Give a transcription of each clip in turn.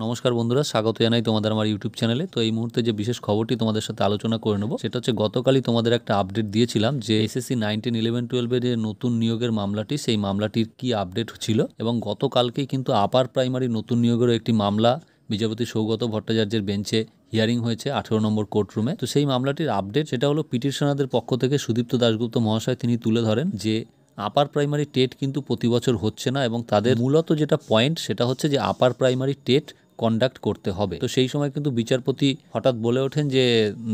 নমস্কার বন্ধুরা, স্বাগত জানাই তোমাদের আমার ইউটিউব চ্যানেলে। তো এই মুহূর্তে যে বিশেষ খবরটি তোমাদের সাথে আলোচনা করে নেব সেটা হচ্ছে গতকালই তোমাদের একটা আপডেট দিয়েছিলাম যে এসএসসি 9, 10, 11, 12 যে নতুন নিয়োগের মামলাটি, সেই মামলাটির কি আপডেট ছিল। এবং গতকালকেই কিন্তু আপার প্রাইমারি নতুন নিয়োগেরও একটি মামলা বিচারপতি সৌগত ভট্টাচার্যের বেঞ্চে হিয়ারিং হয়েছে 18 নম্বর কোর্টরুমে। তো সেই মামলাটির আপডেট সেটা হলো পিটিশনারদের পক্ষ থেকে সুদীপ্ত দাশগুপ্ত মহাশয় তিনি তুলে ধরেন যে আপার প্রাইমারি টেট কিন্তু প্রতি বছর হচ্ছে না এবং তাদের মূলত যেটা পয়েন্ট সেটা হচ্ছে যে আপার প্রাইমারি টেট কন্ডাক্ট করতে হবে। তো সেই সময় কিন্তু বিচারপতি হঠাৎ বলে ওঠেন যে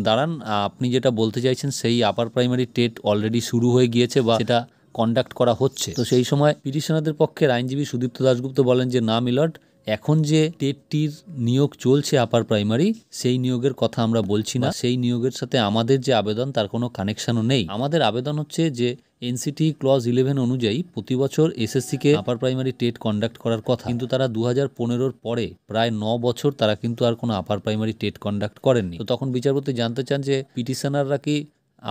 দাঁড়ান, আপনি যেটা বলতে চাইছেন সেই আপার প্রাইমারি টেট অলরেডি শুরু হয়ে গিয়েছে বা সেটা কন্ডাক্ট করা হচ্ছে। তো সেই সময় পিটিশনারদের পক্ষের আইনজীবী সুদীপ্ত দাশগুপ্ত বলেন যে না মিলর্ড, এখন যে টেটটির নিয়োগ চলছে আপার প্রাইমারি, সেই নিয়োগের কথা আমরা বলছি না। সেই নিয়োগের সাথে আমাদের যে আবেদন তার কোনো কানেকশনও নেই। আমাদের আবেদন হচ্ছে যে এনসিটি ক্লজ 11 অনুযায়ী প্রতি বছর এসএসসিকে আপার প্রাইমারি টেট কন্ডাক্ট করার কথা, কিন্তু তারা 2015-র পরে প্রায় 9 বছর তারা কিন্তু আর কোনো আপার প্রাইমারি টেট কন্ডাক্ট করেননি। তো তখন বিচারপতি জানতে চান যে পিটিশনাররা কি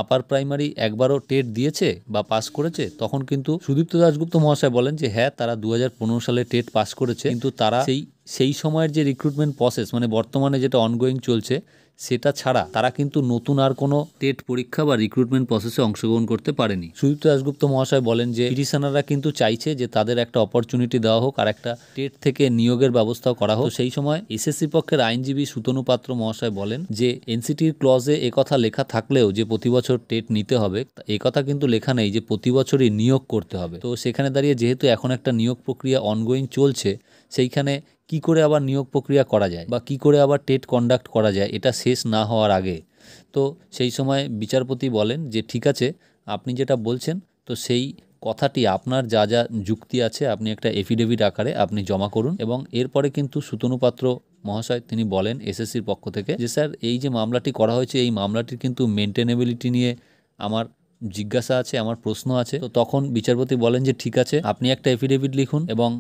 আপার প্রাইমারি একবারও টেট দিয়েছে বা পাস করেছে? তখন কিন্তু সুদীপ্ত দাশগুপ্ত মহাশয় বলেন যে হ্যাঁ, তারা 2015 সালে টেট পাস করেছে, কিন্তু তারা সেই সময়ের যে রিক্রুটমেন্ট প্রসেস, মানে বর্তমানে যেটা অনগোয়িং চলছে, সেটা ছাড়া তারা কিন্তু নতুন আর কোনো টেট পরীক্ষা বা রিক্রুটমেন্ট প্রসেসে অংশগ্রহণ করতে পারেনি। সুদীপ্ত দাশগুপ্ত মহাশয় বলেন যে পিটিশনাররা কিন্তু চাইছে যে তাদের একটা অপরচুনিটি দেওয়া হোক আর একটা টেট থেকে নিয়োগের ব্যবস্থাও করা হোক। সেই সময় এসএসসি পক্ষের আইনজীবী সুতনু পাত্র মহাশয় বলেন যে এনসিটির ক্লজে একথা লেখা থাকলেও যে প্রতি বছর টেট নিতে হবে, একথা কিন্তু লেখা নেই যে প্রতি বছরই নিয়োগ করতে হবে। তো সেখানে দাঁড়িয়ে যেহেতু এখন একটা নিয়োগ প্রক্রিয়া অনগোয়িং চলছে, সেইখানে কি করে আবার নিয়োগ প্রক্রিয়া করা যায় বা কি করে আবার টেট কন্ডাক্ট করা যায় এটা শেষ না হওয়ার আগে। তো সেই সময় বিচারপতি বলেন যে ঠিক আছে, আপনি যেটা বলছেন, তো সেই কথাটি আপনার যা যা যুক্তি আছে আপনি একটা এফিডেভিট আকারে আপনি জমা করুন। এবং এরপরে কিন্তু সুতনু পাত্র মহাশয় তিনি বলেন এসএসসির পক্ষ থেকে যে স্যার, এই যে মামলাটি করা হয়েছে এই মামলাটির কিন্তু মেনটেনেবিলিটি নিয়ে আমার জিজ্ঞাসা আছে, আমার প্রশ্ন আছে। তো তখন বিচারপতি বলেন যে ঠিক আছে, আপনি একটা এফিডেভিট লিখুন এবং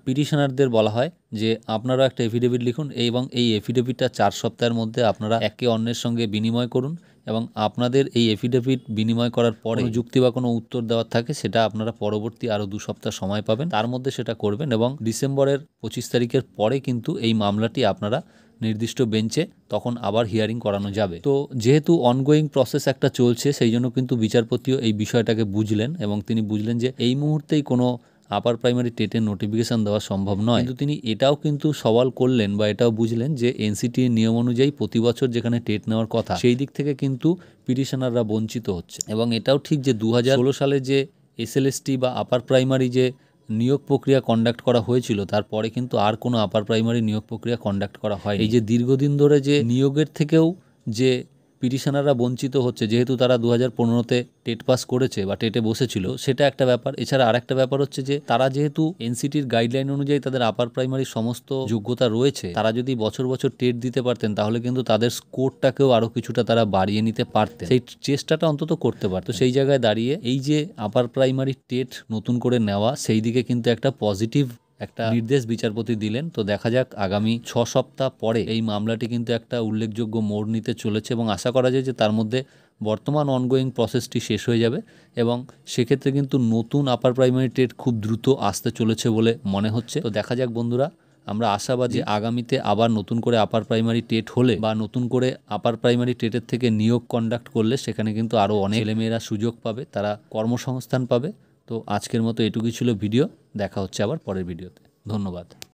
পিটিশনারদের বলা হয় যে আপনারা একটা এফিডেভিট লিখুন এবং এই এফিডেভিটটা 4 সপ্তাহের মধ্যে আপনারা একে অন্যের সঙ্গে বিনিময় করুন এবং আপনাদের এই এফিডেভিট বিনিময় করার পরে যুক্তি বা কোনো উত্তর দেওয়ার থাকে সেটা আপনারা পরবর্তী আরও 2 সপ্তাহ সময় পাবেন, তার মধ্যে সেটা করবেন এবং ডিসেম্বরের 25 তারিখের পরে কিন্তু এই মামলাটি আপনারা নির্দিষ্ট বেঞ্চে তখন আবার হিয়ারিং করানো যাবে। তো যেহেতু অনগোয়িং প্রসেস একটা চলছে, সেই জন্য কিন্তু বিচারপতিও এই বিষয়টাকে বুঝলেন এবং তিনি বুঝলেন যে এই মুহূর্তেই কোনো আপার প্রাইমারি টেটের নোটিফিকেশান দেওয়া সম্ভব নয়। কিন্তু তিনি এটাও কিন্তু সওয়াল করলেন বা এটাও বুঝলেন যে এনসিটির নিয়ম অনুযায়ী প্রতি বছর যেখানে টেট নেওয়ার কথা, সেই দিক থেকে কিন্তু পিটিশনাররা বঞ্চিত হচ্ছে। এবং এটাও ঠিক যে 2016 সালে যে এসএলএসটি বা আপার প্রাইমারি যে নিয়োগ প্রক্রিয়া কন্ডাক্ট করা হয়েছিল, তারপরে কিন্তু আর কোনো আপার প্রাইমারি নিয়োগ প্রক্রিয়া কন্ডাক্ট করা হয়। এই যে দীর্ঘদিন ধরে যে নিয়োগের থেকেও যে পিটিশনাররা বঞ্চিত হচ্ছে, যেহেতু তারা 2015-তে টেট পাস করেছে বা টেটে বসেছিল, সেটা একটা ব্যাপার। এছাড়া আরেকটা ব্যাপার হচ্ছে যে তারা যেহেতু এনসিটির গাইডলাইন অনুযায়ী তাদের আপার প্রাইমারি সমস্ত যোগ্যতা রয়েছে, তারা যদি বছর বছর টেট দিতে পারতেন তাহলে কিন্তু তাদের স্কোরটাকেও আরও কিছুটা তারা বাড়িয়ে নিতে পারতেন, সেই চেষ্টাটা অন্তত করতে পারত। তো সেই জায়গায় দাঁড়িয়ে এই যে আপার প্রাইমারি টেট নতুন করে নেওয়া, সেই দিকে কিন্তু একটা পজিটিভ একটা নির্দেশ বিচারপতি দিলেন। তো দেখা যাক আগামী 6 সপ্তাহ পরে এই মামলাটি কিন্তু একটা উল্লেখযোগ্য মোড় নিতে চলেছে এবং আশা করা যায় যে তার মধ্যে বর্তমান অনগোয়িং প্রসেসটি শেষ হয়ে যাবে এবং সেক্ষেত্রে কিন্তু নতুন আপার প্রাইমারি টেট খুব দ্রুত আসতে চলেছে বলে মনে হচ্ছে। তো দেখা যাক বন্ধুরা, আমরা আশাবাদী আগামীতে আবার নতুন করে আপার প্রাইমারি টেট হলে বা নতুন করে আপার প্রাইমারি টেটের থেকে নিয়োগ কন্ডাক্ট করলে সেখানে কিন্তু আরও অনেক ছেলেমেয়েরা সুযোগ পাবে, তারা কর্মসংস্থান পাবে। তো আজকের মতো এটুকুই ছিল ভিডিও, দেখা হচ্ছে আবার পরের ভিডিওতে। ধন্যবাদ।